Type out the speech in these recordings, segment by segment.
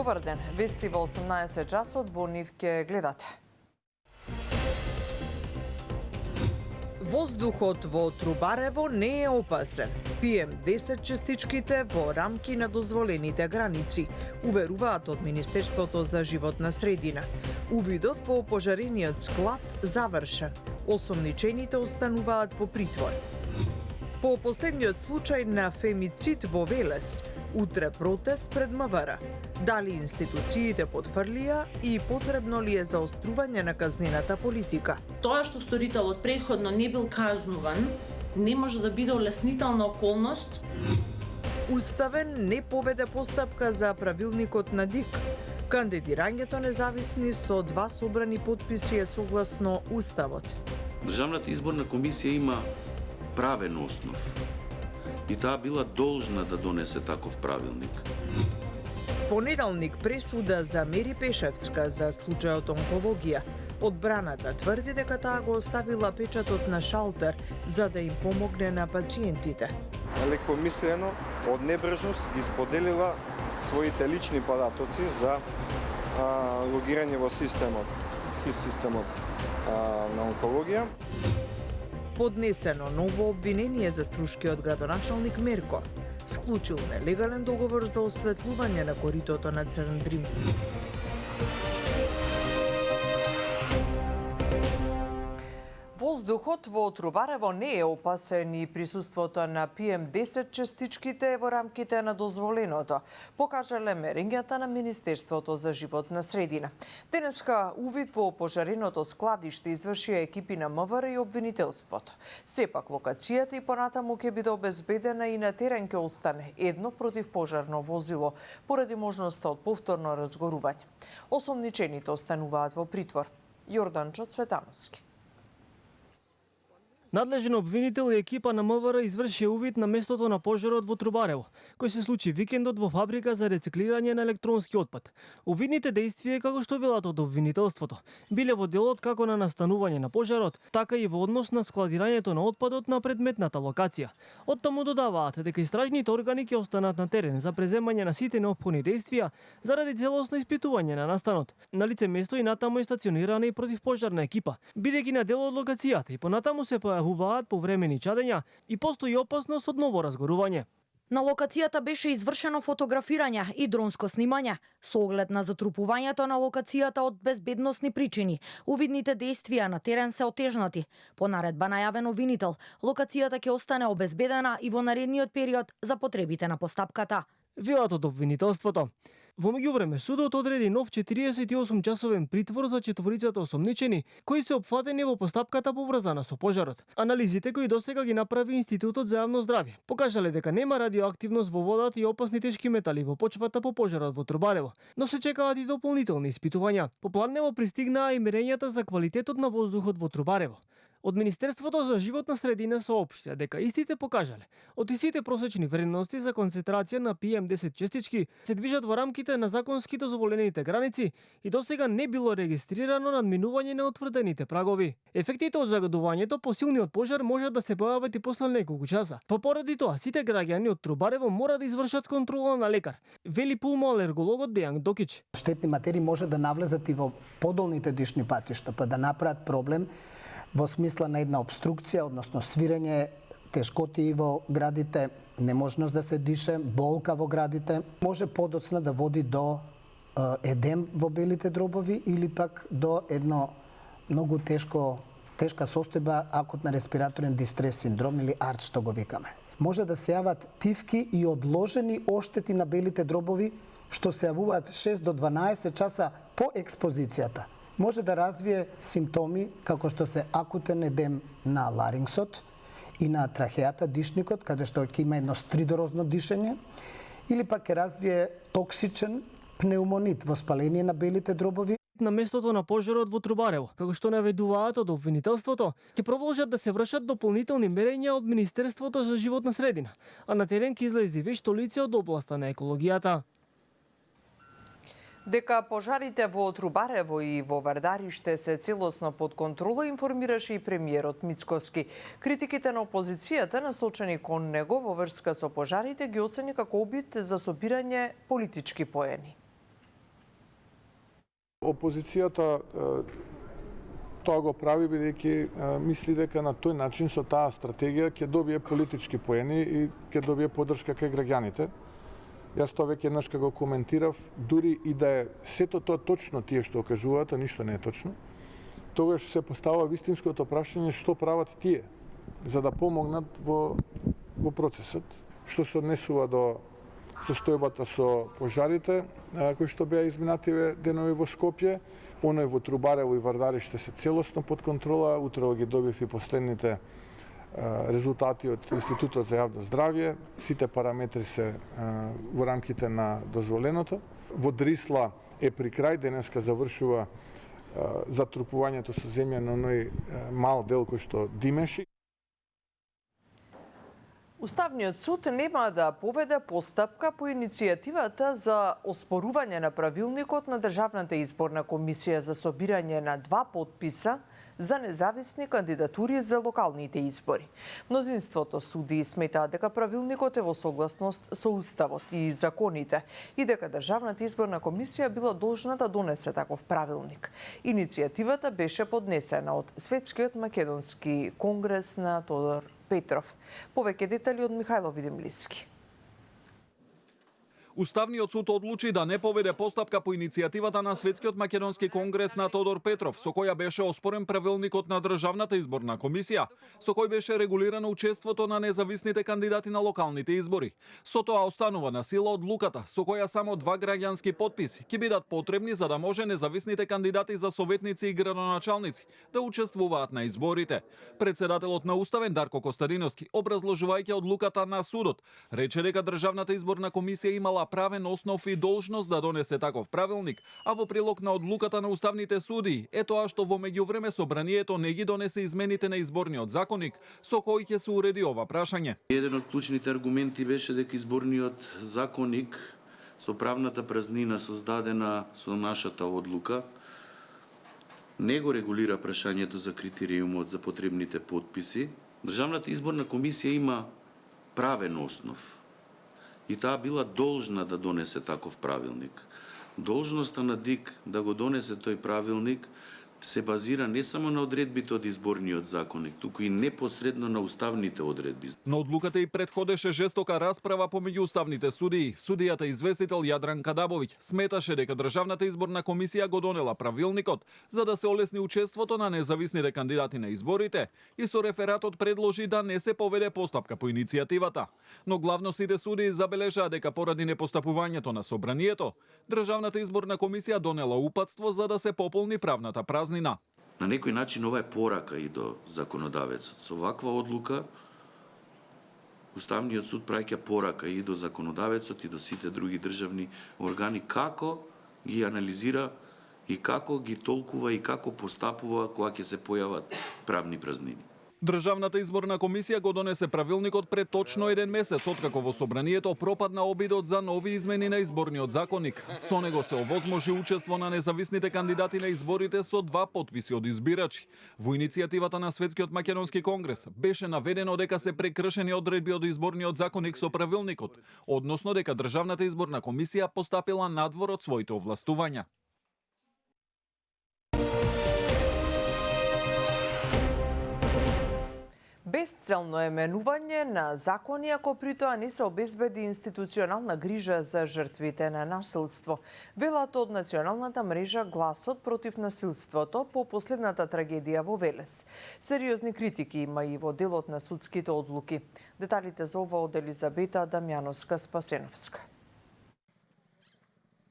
Добар ден, вести во 18 часот во нив ќе гледате. Воздухот во Трубарево не е опасен. PM10 частичките во рамки на дозволените граници, уверуваат од Министерството за животна средина. Увидот во пожарениот склад завршен. Осомничените остануваат во притвор. По последниот случај на фемицид во Велес, утре протест пред МВР. Дали институциите потврлија и потребно ли е заострување на казнената политика? Тоа што сторителот претходно не бил казнуван, не може да биде олеснителна околност. Уставен не поведе постапка за правилникот на ДИК. Кандидирањето независни со 2 собрани потписи е согласно Уставот. Државната изборна комисија има правен основ и таа била должна да донесе таков правилник. Понеделник пресуда за Мери Пешевска за случајот онкологија. Одбраната тврди дека таа го оставила печатот на шалтер за да им помогне на пациентите. Лекомислено, од небрежност ги споделила своите лични податоци за логирање во системот на онкологија. Поднесено ново обвинение за струшкиот градоначалник Мерко. Склучил нелегален договор за осветлување на коритото на Црн Дрим. Воздухот во Трубарево не е опасен и присуството на PM10 частичките во рамките на дозволеното, покажале мерењата на Министерството за животна средина. Денеска увид во пожареното складиште извршија екипи на МВР и обвинителството. Сепак локацијата и понатаму ќе биде обезбедена и на терен ќе остане едно противпожарно возило поради можноста од повторно разгорување. Осомничените остануваат во притвор. Јорданчо Цветановски. Надлежен обвинител и екипа на МВР извршија увид на местото на пожарот во Трубарево, кој се случи викендот во фабрика за рециклирање на електронски отпад. Увидните дејствија, како што велат од обвинителството, биле во делот како на настанување на пожарот, така и во однос на складирањето на отпадот на предметната локација. Оттаму додаваат дека истражните органи ќе останат на терен за преземање на сите неопходни дејствија заради целосно испитување на настанот. На лице место и натаму е стационирана и противпожарна екипа, бидејќи на дел од локацијата и понатаму се појавуваат повремени чадења и постои опасност од ново разгорување. На локацијата беше извршено фотографирање и дронско снимање со оглед на затрупувањето на локацијата од безбедносни причини. Увидните дејствија на терен се отежнати. По наредба најавен обвинител, локацијата ќе остане обезбедена и во наредниот период за потребите на постапката. Велат од обвинителството. Во меѓувреме, судот одреди нов 48-часовен притвор за четворицата осомничени, кои се опфатени во постапката поврзана со пожарот. Анализите кои досега ги направи Институтот за јавно здравје покажале дека нема радиоактивност во водата и опасни тешки метали во почвата по пожарот во Трубарево, но се чекаат и дополнителни испитувања. Попладнево пристигнаа и мерењата за квалитетот на воздухот во Трубарево. Од Министерството за животна средина соопштија дека истите покажале од сите просечни вредности за концентрација на PM10 частички се движат во рамките на законски дозволените граници и досега не било регистрирано надминување на утврдените прагови. Ефектите од загадувањето по силниот пожар можат да се појават и после неколку часа. Поради тоа, сите граѓани од Трубарево мора да извршат контрола на лекар, вели пулмоалергологот Дејан Докич. Штетни материи може да навлезат и во подолните дишни патишта, па да направат проблем во смисла на една обструкција, односно свирење, тешкоти во градите, неможност да се дише, болка во градите, може подоцна да води до едем во белите дробови или пак до едно многу тешка состојба акутна респираторен дистрес синдром или АРД што го викаме. Може да се јават тивки и одложени оштети на белите дробови што се јавуваат 6 до 12 часа по експозицијата. Може да развие симптоми како што се акутен едем на ларингсот и на трахеата, дишникот, каде што ќе има едно стридорозно дишење, или пак ќе развие токсичен пнеумонит, воспаление на белите дробови. На местото на пожарот во Трубарево, како што наведуваат од обвинителството, ќе продолжат да се вршат дополнителни мерења од Министерството за животна средина, а на терен ќе излези вешто лице од областа на екологијата. Дека пожарите во Трубарево и во Вардариште се целосно под контрола, информираше и премиерот Мицкоски. Критиките на опозицијата насочени кон него во врска со пожарите ги оцени како обид за собирање политички поени. опозицијата тоа го прави бидејќи мисли дека на тој начин со таа стратегија ќе добие политички поени и ќе добие поддршка кај граѓаните. Јас тоа веќе еднаш го коментирав, дури и да е сето тоа точно тие што кажуваат, а ништо не е точно. Тогаш се поставува вистинското прашање што прават тие за да помогнат во процесот, што се однесува до состојбата со пожарите кои што беа изминативе денови во Скопје. Оној во Трубарево и Вардариšte се целосно под контрола. Утрово ги добив и последните резултати од Институтот за јавно здравје. Сите параметри се во рамките на дозволеното. Во Дрисла е при крај, денеска завршува затрупувањето со земја на оној мал дел кој што димеше. Уставниот суд нема да поведе постапка по иницијативата за оспорување на правилникот на Државната изборна комисија за собирање на 2 подписа за независни кандидатури за локалните избори. Мнозинството судии сметаат дека правилникот е во согласност со уставот и законите и дека Државната изборна комисија била должна да донесе таков правилник. Иницијативата беше поднесена од Светскиот македонски конгрес на Тодор Петров. Повеќе детали од Михајло Видимлиски. Уставниот суд одлучи да не поведе постапка по иницијативата на Светскиот македонски конгрес на Тодор Петров, со која беше оспорен правилникот на Државната изборна комисија, со кој беше регулирано учеството на независните кандидати на локалните избори. Со тоа останува на сила одлуката, со која само 2 граѓански потписи ќе бидат потребни за да може независните кандидати за советници и градоначалници да учествуваат на изборите. Председателот на Уставен Дарко Костадиновски, образложувајќи одлуката на судот, рече дека Државната изборна комисија имала правен основ и должност да донесе таков правилник, а во прилог на одлуката на уставните судии е тоа што во меѓувреме собранието не ги донесе измените на изборниот законник, со кој ќе се уреди ова прашање. Еден од клучните аргументи беше дека изборниот законник со правната празнина создадена со нашата одлука не го регулира прашањето за критериумот за потребните подписи. Државната изборна комисија има правен основ и таа била должна да донесе таков правилник. Должноста на ДИК да го донесе тој правилник се базира не само на одредбите од изборниот законник, туку и непосредно на уставните одредби. На одлуката и претходеше жестока расправа помеѓу уставните судии. Судијата известител Јадран Кадабовиќ сметаше дека Државната изборна комисија го донела правилникот за да се олесни учеството на независните кандидати на изборите и со рефератот предложи да не се поведе постапка по иницијативата. Но главно сите судии забележаа дека поради непостапувањето на собранието, Државната изборна комисија донела упатство за да се пополни правната празнина. На некој начин ова е порака и до законодавецот. Со ваква одлука Уставниот суд праќа порака и до законодавецот и до сите други државни органи како ги анализира и како ги толкува и како постапува кога ќе се појават правни празнини. Државната изборна комисија го донесе правилникот пред точно 1 месец откако во собранието пропадна обидот за нови измени на изборниот законник. Со него се овозможи учество на независните кандидати на изборите со 2 потписи од избирачи. Во иницијативата на Светскиот македонски конгрес беше наведено дека се прекршени одредби од изборниот законник со правилникот, односно дека Државната изборна комисија постапила надвор од своите овластувања. Безцелно еменување на закони ако при тоа не се обезбеди институционална грижа за жртвите на насилство. Велат од националната мрежа Гласот против насилството по последната трагедија во Велес. Сериозни критики има и во делот на судските одлуки. Деталите за ова од Елизабета Дамјановска-Спасеновска.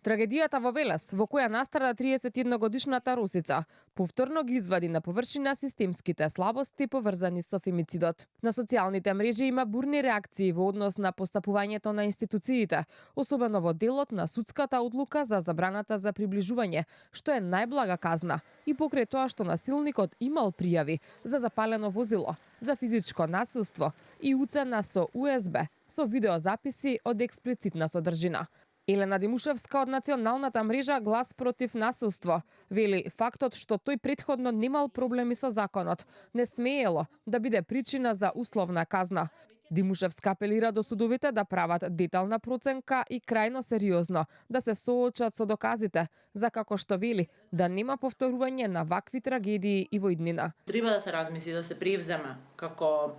Трагедијата во Велес, во која настрада 31-годишната русица, повторно ги извади на површина системските слабости поврзани со фемицидот. На социјалните мрежи има бурни реакции во однос на постапувањето на институциите, особено во делот на судската одлука за забраната за приближување, што е најблага казна, и покрај тоа што насилникот имал пријави за запалено возило, за физичко насилство и уцена со USB, со видеозаписи од експлицитна содржина. Елена Димушевска од националната мрежа Глас против насилство вели фактот што тој претходно немал проблеми со законот не смеело да биде причина за условна казна. Димушевска апелира до судовите да прават детална проценка и крајно сериозно да се соочат со доказите, за како што вели, да нема повторување на вакви трагедии и во иднина. Треба да се размисли, да се превземе како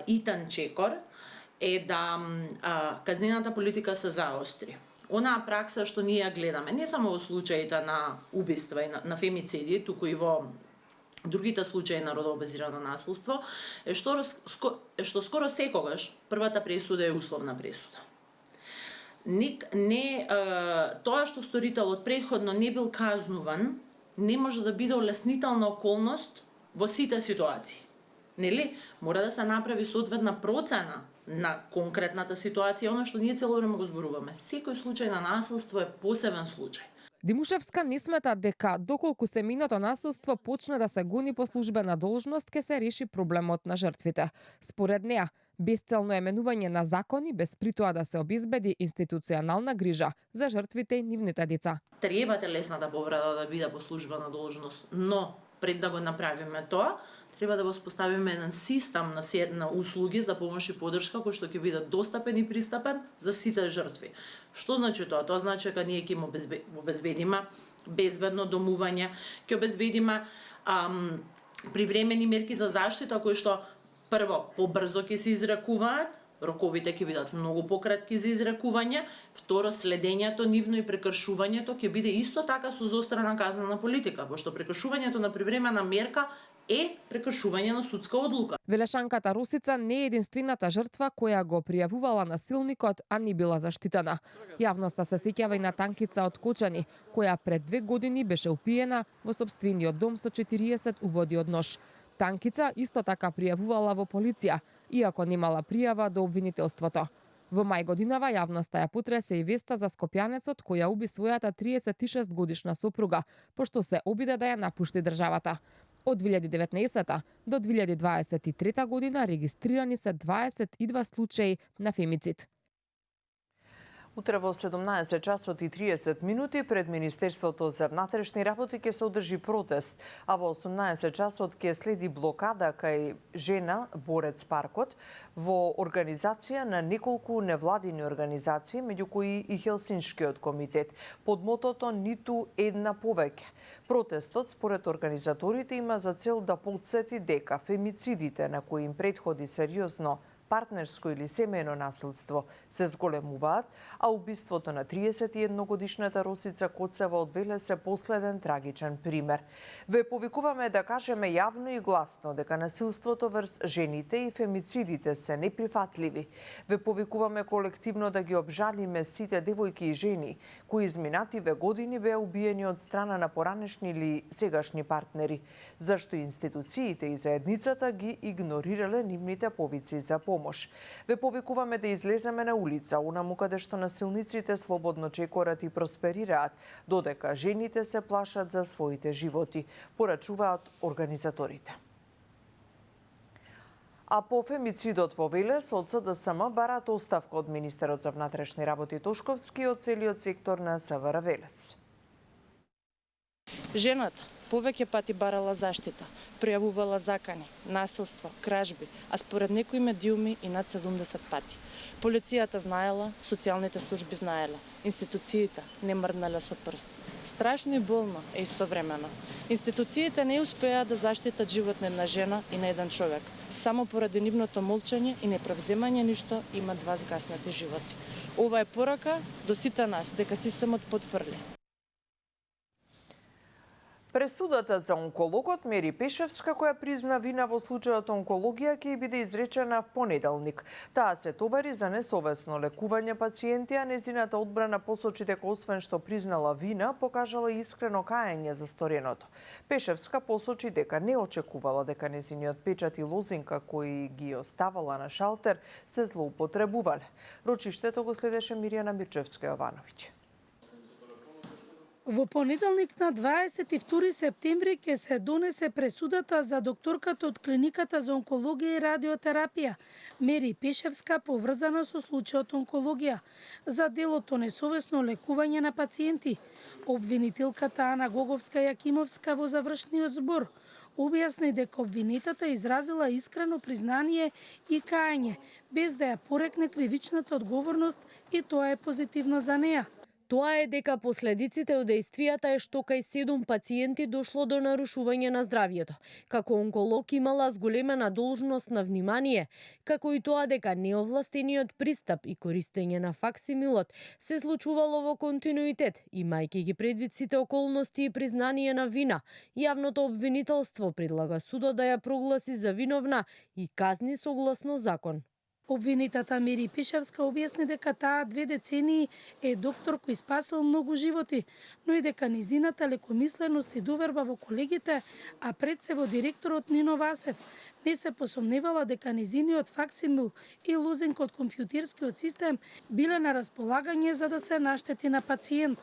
итан чекор е да казнената политика се заостри. Онаа пракса што ние ја гледаме, не само во случаите на убиства и на фемициди, туку и во другите случаи на родово базирано насилство, е што скоро секогаш првата пресуда е условна пресуда. Тоа што сторителот претходно не бил казнуван, не може да биде олеснителна околност во сите ситуации. Нели? Мора да се направи соодветна процена на конкретната ситуација, она што ние цело време го зборуваме. Секој случај на насилство е посебен случај. Димушевска не смета дека доколку семејното насилство почне да се гони по службена должност, ќе се реши проблемот на жртвите. Според неа, безцелно еменување на закони без при тоа да се обезбеди институционална грижа за жртвите и нивните деца. Треба телесната повреда да биде по службена должност, но пред да го направиме тоа, треба да воспоставиме еден систем на услуги за помош и поддршка кој што ќе биде достапен и пристапен за сите жртви. Што значи тоа? Тоа значи дека ние ќе им обезбедиме безбедно домување, ќе обезбедиме привремени мерки за заштита кои што прво побрзо ќе се изрекуваат, роковите ќе бидат многу пократки за изрекување, второ следењето нивно и прекршувањето ќе биде исто така со заострена казнена политика, пошто прекршувањето на привремена мерка е прекршување на судска одлука. Велешанката Росица не е единствената жртва која го пријавувала насилникот, а не била заштитена. Јавноста се сеќава и на Танкица од Кочани, која пред 2 години беше упиена во сопствениот дом со 40 убоди од нож. Танкица исто така пријавувала во полиција, иако немала пријава до обвинителството. Во мај годинава јавноста ја потресе и веста за скопјанецот која уби својата 36 годишна сопруга, пошто се обиде да ја напушти државата. Од 2019 до 2023 година регистрирани се 22 случаи на фемицид. Утре во 17 часот и 30 минути пред Министерството за внатрешни работи ќе се одржи протест, а во 18 часот ќе следи блокада кај жена Борец паркот во организација на неколку невладини организации, меѓу кои и Хелсиншкиот комитет, под мотото Ниту една повеќе. Протестот, според организаторите, има за цел да потсети дека фемицидите на кои им претходи сериозно партнерско или семејно насилство се зголемуваат, а убиството на 31-годишната Росица Коцева од Велес е последен трагичен пример. Ве повикуваме да кажеме јавно и гласно дека насилството врз жените и фемицидите се неприфатливи. Ве повикуваме колективно да ги обжалиме сите девојки и жени кои изминативе години беа убиени од страна на поранешни или сегашни партнери, зашто институциите и заедницата ги игнорирале нивните повици за помош. Ве повикуваме да излеземе на улица, онаму каде што насилниците слободно чекорат и просперираат, додека жените се плашат за своите животи, порачуваат организаторите. А по фемицидот во Велес, од СДСМ бараат оставка од министерот за внатрешни работи Тошковски и од целиот сектор на СВР Велес. Жената повеќе пати барала заштита, пријавувала закани, насилство, кражби, а според некои медиуми и над 70 пати. Полицијата знаела, социјалните служби знаеле, институциите не мрднале со прст. Страшно и болно е истовремено. Институциите не успеа да заштитат живот на една жена и на еден човек. Само поради нивното молчање и непревземање ништо има 2 згаснати животи. Ова е порака до сите нас дека системот потврли. Пресудата за онкологот Мери Пешевска, која призна вина во случајот онкологија, ќе биде изречена в понеделник. Таа се товари за несовесно лекување пациенти, а незината одбрана посочи дека освен што признала вина, покажала искрено каење за стореното. Пешевска посочи дека не очекувала дека незиниот печат и лозинка кои ги оставала на шалтер се злоупотребувале. Рочиштето го следеше Мирјана Мирчевска-Јовановиќ. Во понеделник на 22 септември ќе се донесе пресудата за докторката од клиниката за онкологија и радиотерапија Мери Пешевска, поврзана со случајот онкологија, за делото несовесно лекување на пациенти. Обвинителката Ана Гоговска-Јакимовска во завршниот збор Објасни дека обвинетата изразила искрено признание и кајање, без да ја порекне кривичната одговорност, и тоа е позитивно за неа. Тоа е дека последиците од дејствијата е што кај 7 пациенти дошло до нарушување на здравјето. Како онколог имала зголемена должност на внимание, како и тоа дека неовластениот пристап и користење на факсимилот се случувало во континуитет, имајќи ги предвид сите околности и признание на вина. Јавното обвинителство предлага судот да ја прогласи за виновна и казни согласно закон. Обвинетата Мери Пешевска објасни дека таа 2 децении е доктор кој спасил многу животи, но и дека низината лекомисленост и доверба во колегите, а пред се во директорот Нино Васев, не се посомневала дека низиниот факсимил и лозинг од компјутерскиот систем биле на располагање за да се наштети на пациент.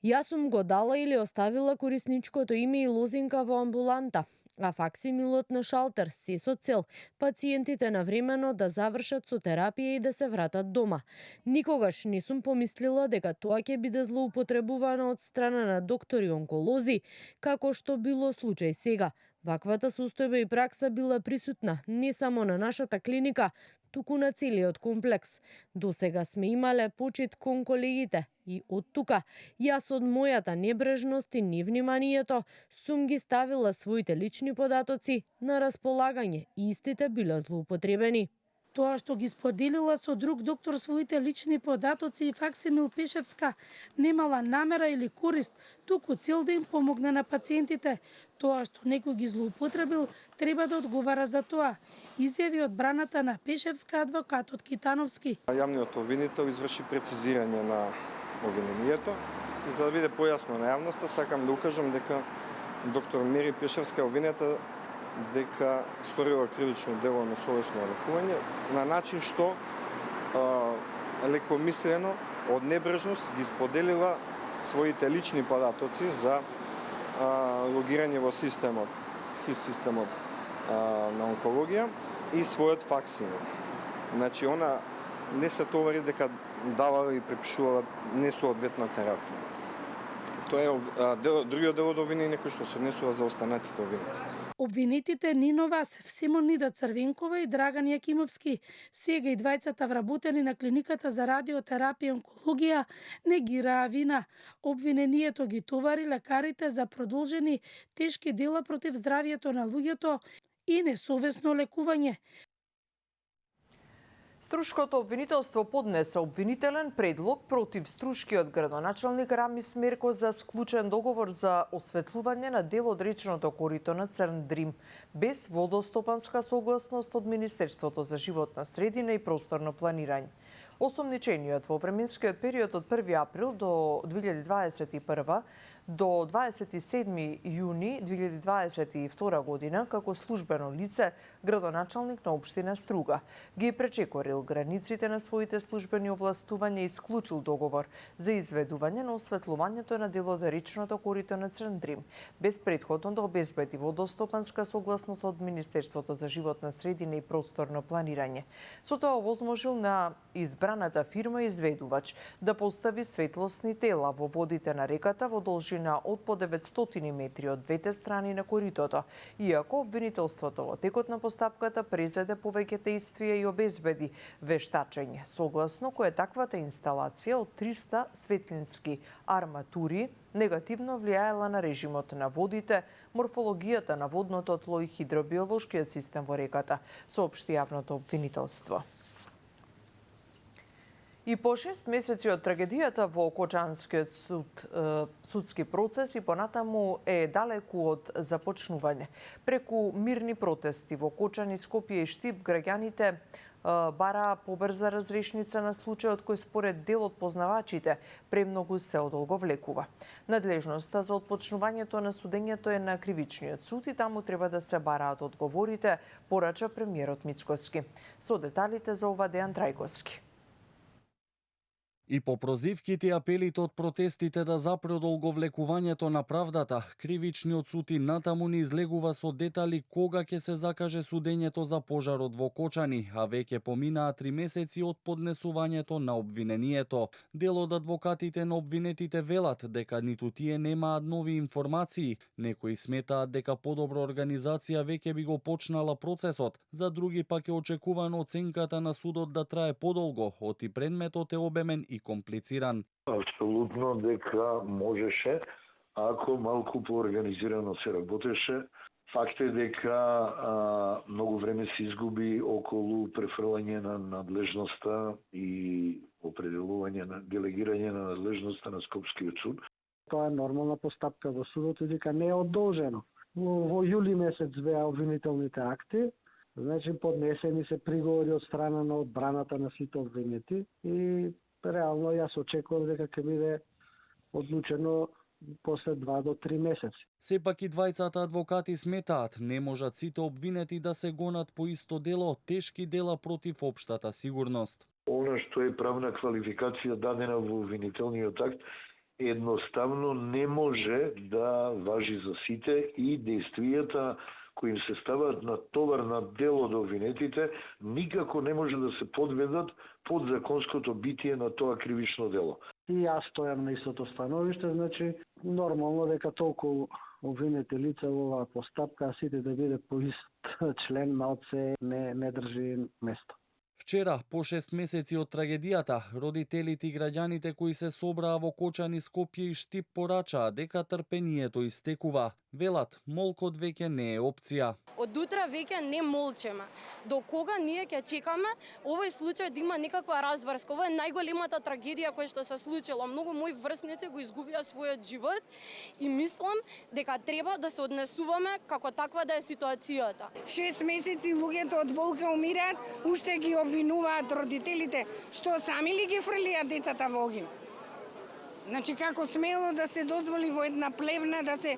Јас сум го дала или оставила корисничкото име и лозинка во амбуланта, а факсимилот на шалтер се со цел пациентите навремено да завршат со терапија и да се вратат дома. Никогаш не сум помислила дека тоа ќе биде злоупотребувано од страна на доктори онколози, како што било случај сега. Ваквата состојба и пракса била присутна не само на нашата клиника, туку на целиот комплекс. Досега сме имале почит кон колегите и од тука јас од мојата небрежност и невниманието сум ги ставила своите лични податоци на располагање и истите биле злоупотребени. Тоа што ги споделила со друг доктор своите лични податоци и факсимил Пешевска немала намера или корист, туку цел да им помогне на пациентите. Тоа што некој ги злоупотребил, треба да одговара за тоа, изјави одбраната на Пешевска адвокатот Китановски. Јавниот обвинител изврши прецизирање на обвинението и за да биде појасно на јавноста, сакам да укажам дека доктор Мери Пешевска обвинета дека сторила кривично дело на совесно лекување на начин што лекомислено од небрежност ги споделила своите лични податоци за логирање во системот на онкологија и својот факсимил. Значи, она не се товари дека давала и препишувала несоодветна терапија. Тоа е другиот дел од обвинение кој што се однесува за останатите обвинети. Обвинетите Нино Васев, Симонида Црвенкова и Драган Јакимовски, сега и двајцата вработени на клиниката за радиотерапија и онкологија, негираа вина. Обвинението ги товари лекарите за продолжени тешки дела против здравјето на луѓето и несовесно лекување. Струшкото обвинителство поднесе обвинителен предлог против струшкиот градоначалник Рамис Мерко за склучен договор за осветлување на дел од речното корито на Црн Дрим, без водостопанска согласност од Министерството за животна средина и просторно планирање. Осомничениот во временскиот период од 1 април до 2021 до 27 јуни 2022 година како службено лице градоначалник на општина Струга ги пречекорил границите на своите службени овластувања и склучил договор за изведување на осветлувањето на дел од речното корито на Црн Дрим, без претходно да обезбеди водостопанска согласност од Министерството за животна средина и просторно планирање. Со тоа овозможил на избраната фирма изведувач да постави светлосни тела во водите на реката во должина од по 900 метри од двете страни на коритото, иако обвинителството во текот на постапката презеде повеќе дејствија и обезбеди вештачење, согласно кое таквата инсталација од 300 светлински арматури негативно влијаела на режимот на водите, морфологијата на водното тло и хидробиолошкиот систем во реката, соопшти јавното обвинителство. И по 6 месеци од трагедијата во Кочанскиот судски процес и понатаму е далеку од започнување. Преку мирни протести во Кочани, Скопје и Штип, граѓаните бараа побрза разрешница на случајот кој според дел од познавачите премногу се одолговлекува. Надлежноста за отпочнувањето на судењето е на Кривичниот суд и таму треба да се бараат одговорите, порача премиерот Мицкоски. Со деталите за ова Дејан Трајковски. И по прозивките и апелите од протестите да запродолго влекувањето на правдата, кривичниот суд и натаму не излегува со детали кога ќе се закаже судењето за пожарот во Кочани, а веќе поминаа 3 месеци од поднесувањето на обвинението. Дел од адвокатите на обвинетите велат дека ниту тие немаат нови информации. Некои сметаат дека подобра организација веќе би го почнала процесот, за други пак е очекувано оценката на судот да трае подолго, оти предметот е обемен и комплициран. Апсолутно дека можеше, ако малку поорганизирано се работеше. Факт е дека многу време се изгуби околу префрлање на надлежноста и определување на делегирање на надлежноста на Скопскиот суд. Тоа е нормална постапка во судот и дека не е одолжено. Во јули месец беа обвинителните акти, значи поднесени се приговори од страна на одбраната на сите обвинети и реално јас очекувам дека ќе биде одлучено после 2 до 3 месеци. Сепак и двајцата адвокати сметаат, не можат сите обвинети да се гонат по исто дело, тешки дела против општата сигурност. Она што е правна квалификација дадена во обвинителниот акт, едноставно не може да важи за сите и действијата кои им се ставаат на товар на дело до обвинетите, никако не може да се подведат под законското битие на тоа кривично дело. И јас стојам на истото становиште, значи нормално дека толку обвинети лица во оваа постапка, а сите да биде по ист член на ОЦ не држи место. Вчера, по 6 месеци од трагедијата, родителите и граѓаните кои се собраа во Кочани, Скопје и Штип порачаа дека трпението истекува. Велат, молкот веќе не е опција. Од утре веќе не молчеме. До кога ние ќе чекаме овој случај да има некаква разврска? Ова е најголемата трагедија која што се случила. Многу мои врсници го изгубија својот живот и мислам дека треба да се однесуваме како таква да е ситуацијата. 6 месеци луѓето од болка умираат, уште ги обвинуваат родителите што сами ли ги фрлиат децата во огин. Значи како смело да се дозволи во една плевна да се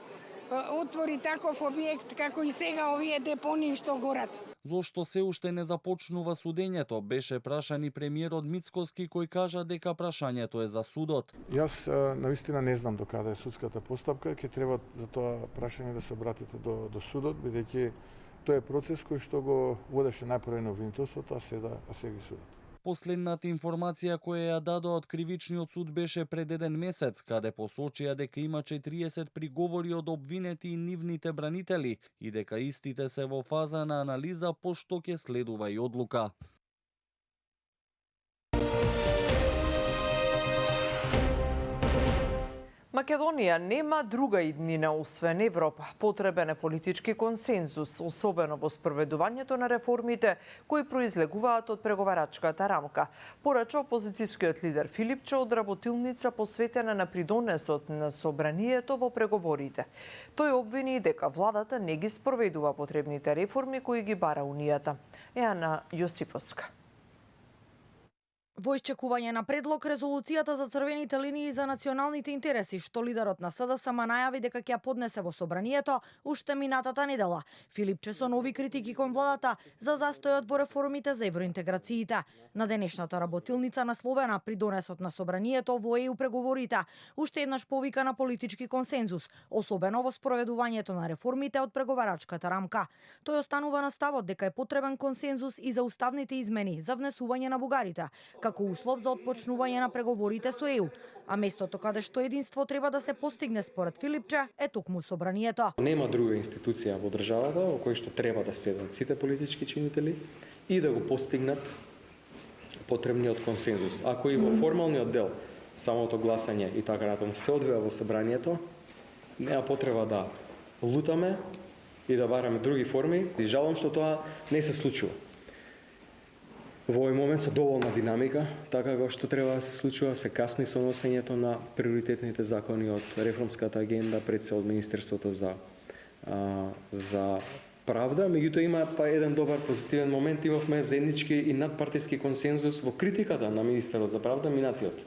отвори таков објект како и сега овие депонии што горат. Зошто се уште не започнува судењето, беше прашан и премиерот Мицкоски кој кажа дека прашањето е за судот. Јас навистина не знам до каде е судската постапка, ќе треба за тоа прашање да се обратите до судот, бидејќи тоа е процес кој што го водеше најпрво обвинителството, а сега и судот. Последната информација која ја дадоа од кривичниот суд беше пред 1 месец, каде посочија дека има 40 приговори од обвинети и нивните бранители и дека истите се во фаза на анализа, пошто ќе следува и одлука. Македонија нема друга иднина освен Европа. Потребен е политички консензус, особено во спроведувањето на реформите кои произлегуваат од преговарачката рамка. Порача опозицијскиот лидер Филипче од работилница посветена на придонесот на собранието во преговорите. Тој обвини дека владата не ги спроведува потребните реформи кои ги бара Унијата. Еана Јосифовска. Во исчекување на предлог, резолуцијата за црвените линии за националните интереси, што лидерот на СДСМ најави дека ќе ја поднесе во собранието уште минатата недела. Филипче со нови критики кон владата за застојот во реформите за евроинтеграциите. На денешната работилница насловена придонесот на собранието во ЕУ преговорите, уште еднаш повика на политички консензус, особено во спроведувањето на реформите од преговарачката рамка. Тој останува на ставот дека е потребен консензус и за уставните измени за внесување на бугарите, како услов за отпочнување на преговорите со ЕУ. А местото каде што единство треба да се постигне според Филипче е токму собранието. Нема друга институција во државата во која што треба да седнат сите политички чинители и да го постигнат потребниот консензус. Ако и во формалниот дел самото гласање и така натаму се одвива во собранието, нема потреба да лутаме и да бараме други форми. И жалам што тоа не се случува. Во овој момент со доволна динамика, така како што треба да се случува, се касни со носењето на приоритетните закони од реформската агенда, пред се од Министерството за правда, меѓутоа има еден добар позитивен момент, имавме заеднички и надпартиски консензус во критиката на Министерот за правда минатиот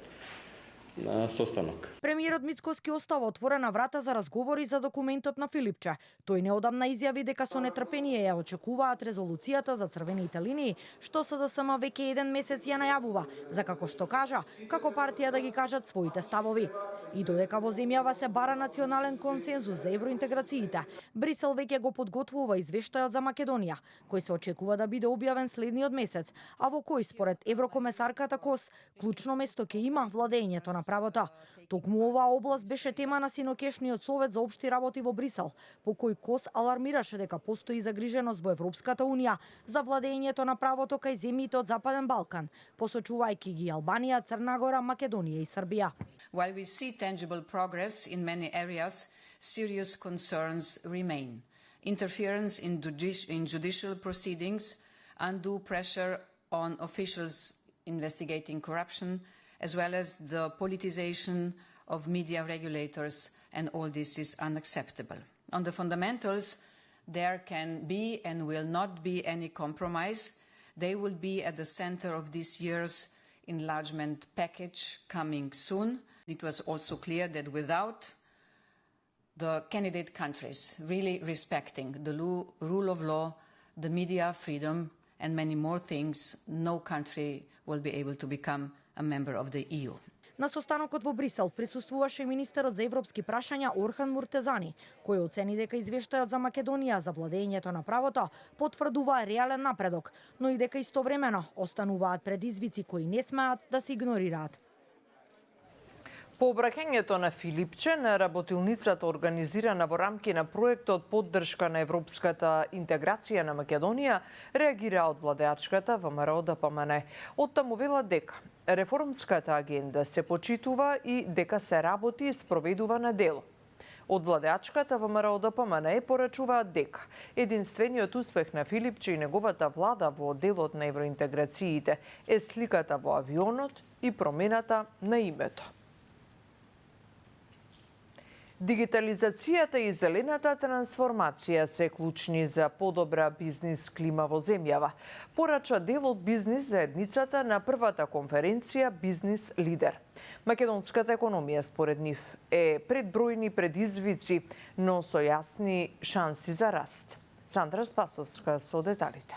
состанок. Премиерот Мицкоски остава отворена врата за разговори за документот на Филипче. Тој неодамна изјави дека со нетрпение ја очекуваат резолуцијата за црвените линии, што СДСМ веќе 1 месец ја најавува, за како што кажа, како партија да ги кажат своите ставови. И додека во земјава се бара национален консензус за евроинтеграциите, Брисел веќе го подготвува извештајот за Македонија, кој се очекува да биде објавен следниот месец, а во кој според еврокомесарката Кос клучно место ќе има владењето на правото. Токму оваа област беше тема на синокешниот совет за општи работи во Брисел, по кој Кос алармираше дека постои загриженост во Европската унија за владењето на правото кај земјите од Западен Балкан, посочувајќи ги Албанија, Црна Гора, Македонија и Србија. While we see tangible progress in many areas, serious concerns remain. Interference in judicial proceedings, undue pressure on officials investigating corruption, as well as the politicization of media regulators, and all this is unacceptable. On the fundamentals, there can be and will not be any compromise. They will be at the center of this year's enlargement package coming soon. It was also clear that without the candidate countries really respecting the rule of law, the media freedom, and many more things, no country will be able to become a member of the EU. На состанокот во Брисел присуствуваше и министерот за европски прашања Орхан Муртезани, кој оцени дека извештајот за Македонија за владењето на правото потврдува реален напредок, но и дека истовремено остануваат предизвици кои не смеат да се игнорираат. По обраќањето на Филипче на работилницата организирана во рамки на проектот поддршка на европската интеграција на Македонија, реагира од владеачката ВМРО-ДПМН. Оттаму вела дека реформската агенда се почитува и дека се работи и спроведува на дело. Од владеачката ВМРО-ДПМН порачуваат дека единствениот успех на Филипче и неговата влада во делот на евроинтеграциите е сликата во авионот и промената на името. Дигитализацијата и зелената трансформација се клучни за подобра бизнис клима во земјава, порача дел од бизнис заедницата на првата конференција Бизнис лидер. Македонската економија според нив е пред бројни предизвици, но со јасни шанси за раст. Сандра Спасовска со деталите.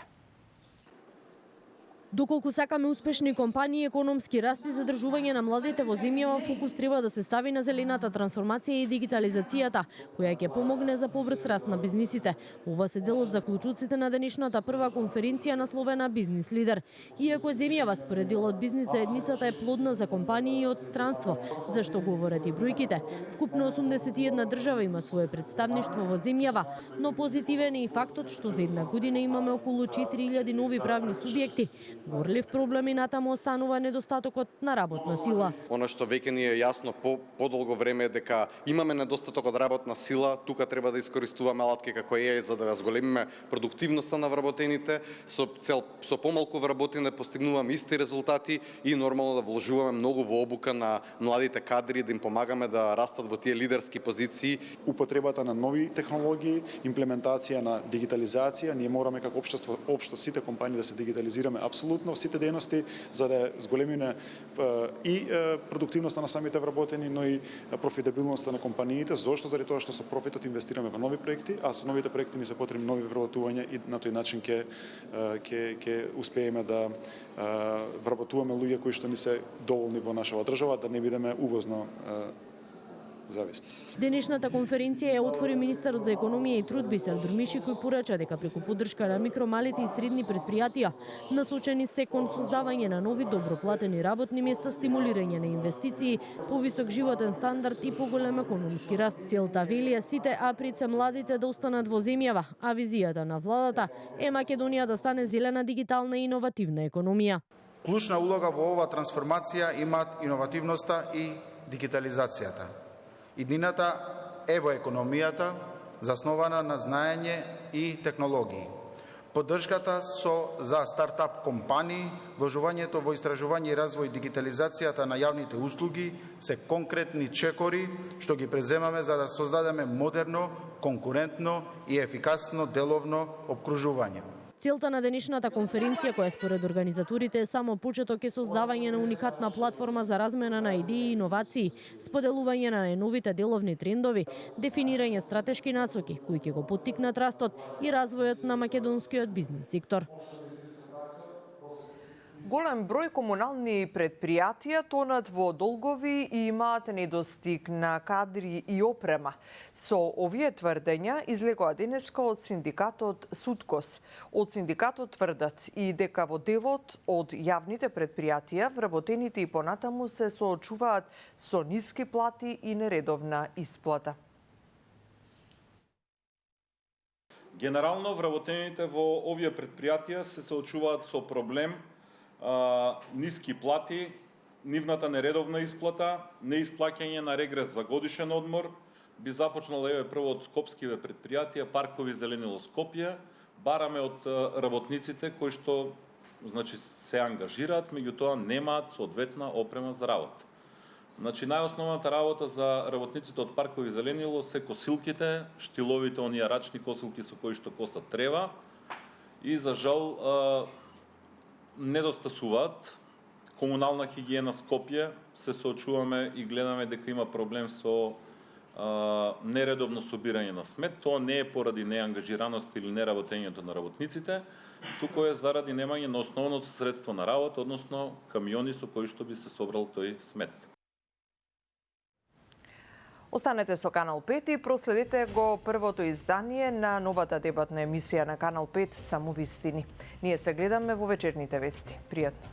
Доколку сакаме успешни компании, економски раст и задржување на младите во земјава, фокус треба да се стави на зелената трансформација и дигитализацијата, која ќе помогне за побрз раст на бизнисите. Ова се дел од заклучоците на денешната прва конференција насловена Бизнис лидер. Иако земјава според дел од бизнис заедницата е плодна за компании од странство, зашто говорат и бројките. Вкупно 81 држава има свое представништво во земјава, но позитивен е и фактот што за една година имаме околу 4000 нови правни субјекти. Горлив проблем и натаму останува недостатокот на работна сила. Оно што веќе ни е јасно подолго време е дека имаме недостаток од работна сила, тука треба да искористуваме алатки како е за да разголемиме продуктивноста на вработените, со помалку вработени да постигнуваме исти резултати и нормално да вложуваме многу во обука на младите кадри, да им помагаме да растат во тие лидерски позиции. Употребата на нови технологии, имплементација на дигитализација, ние мораме како општо сите компании да се дигитализираме апсолутно сите дејности за да зголемиме и продуктивноста на самите вработени, но и профитабилноста на компаниите, зошто заради тоа што со профитот инвестираме во нови проекти, а со новите проекти ни се потребни нови вработувања и на тој начин ќе успееме да вработуваме луѓе кои што ни се доволни во нашава држава, да не бидеме увозно зависни. Денешната конференција ја отвори министерот за економија и труд Бисер Дурмиши, кој порача дека преку поддршка на микро, малите и средни предпријатија, насочени се кон создавање на нови добро платени работни места, стимулирање на инвестиции, повисок животен стандард и поголем економски раст. Целта велија сите априце младите да останат во земјава, а визијата на владата е Македонија да стане зелена, дигитална и иновативна економија. Клучна улога во оваа трансформација имаат иновативноста и дигитализацијата. Иднината е во економијата, заснована на знаење и технологии. Поддршката за стартап компании, вложувањето во истражување и развој и дигитализацијата на јавните услуги се конкретни чекори што ги преземаме за да создадеме модерно, конкурентно и ефикасно деловно опкружување. Целта на денешната конференција, која според организаторите е само почеток, е создавање на уникатна платформа за размена на идеи и иновации, споделување на најновите деловни трендови, дефинирање стратешки насоки кои ќе го поттикнат растот и развојот на македонскиот бизнис сектор. Голем број комунални предпријатија тонат во долгови и имаат недостиг на кадри и опрема. Со овие тврдења излегоа денеска од синдикатот Суткос. Од синдикатот тврдат и дека во делот од јавните предпријатија вработените и понатаму се соочуваат со ниски плати и нередовна исплата. Генерално вработените во овие предпријатија се соочуваат со проблем ниски плати, нивната нередовна исплата, неисплаќање на регрес за годишен одмор, би започнала прво од скопскиве предпријатија, Паркови зеленило Скопје, бараме од работниците кои што се ангажираат, меѓутоа немаат соодветна опрема за работа. Најосновната работа за работниците од Паркови зеленило се косилките, штиловите, оние рачни косилки со кои што косат трева и за жал недостасуваат. Комунална хигиена Скопје се соочуваме и гледаме дека има проблем со нередовно собирање на смет. Тоа не е поради неангажираност или неработењето на работниците, туку е заради немање на основното средство на работа, односно камиони со кои што би се собрал тој смет. Останете со Канал 5 и проследете го првото издание на новата дебатна емисија на Канал 5 Само вистини. Ние се гледаме во вечерните вести. Пријатно.